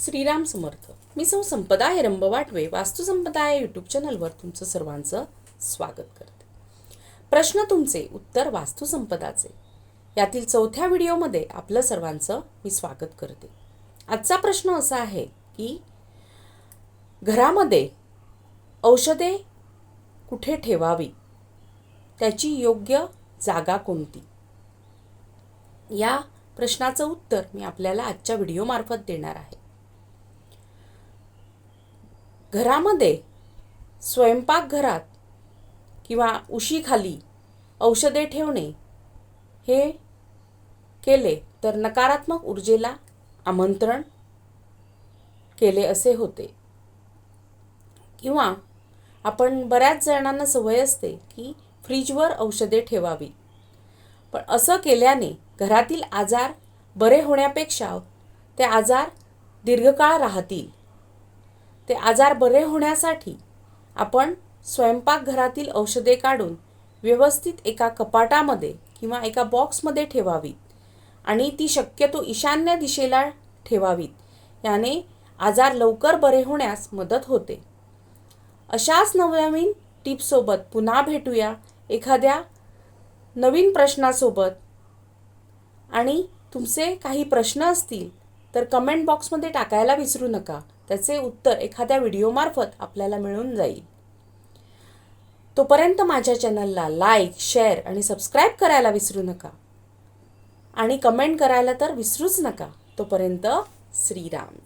श्रीराम समर्थ. मी संपदा हेरंब वाटवे वास्तुसंपदा या यूट्यूब चॅनलवर तुमचं सर्वांचं स्वागत करते. प्रश्न तुमचे उत्तर वास्तुसंपदाचे यातील 4थ्या व्हिडिओमध्ये आपलं सर्वांचं मी स्वागत करते. आजचा प्रश्न असा आहे की घरामध्ये औषधे कुठे ठेवावी, त्याची योग्य जागा कोणती? या प्रश्नाचं उत्तर मी आपल्याला आजच्या व्हिडिओमार्फत देणार आहे. घरामध्ये स्वयंपाकघरात किंवा उशीखाली औषधे ठेवणे हे केले तर नकारात्मक ऊर्जेला आमंत्रण केले असे होते. किंवा आपण बऱ्याच जणांना सवय असते की फ्रीजवर औषधे ठेवावी, पण असं केल्याने घरातील आजार बरे होण्यापेक्षा ते आजार दीर्घकाळ राहतील. ते आजार बरे होण्यासाठी आपण स्वयंपाकघरातील औषधे काढून व्यवस्थित एका कपाटामध्ये किंवा एका बॉक्समध्ये ठेवावीत आणि ती शक्यतो ईशान्य दिशेला ठेवावीत. याने आजार लवकर बरे होण्यास मदत होते. अशाच नवनवीन टिप्ससोबत पुन्हा भेटूया एखाद्या नवीन प्रश्नासोबत. आणि तुमचे काही प्रश्न असतील तर कमेंट बॉक्समध्ये टाकायला विसरू नका. त्याचे उत्तर एखाद्या व्हिडिओमार्फत आपल्याला मिळून जाईल. तोपर्यंत माझ्या चॅनलला लाईक, शेअर आणि सबस्क्राईब करायला विसरू नका आणि कमेंट करायला तर विसरूच नका. तोपर्यंत श्रीराम.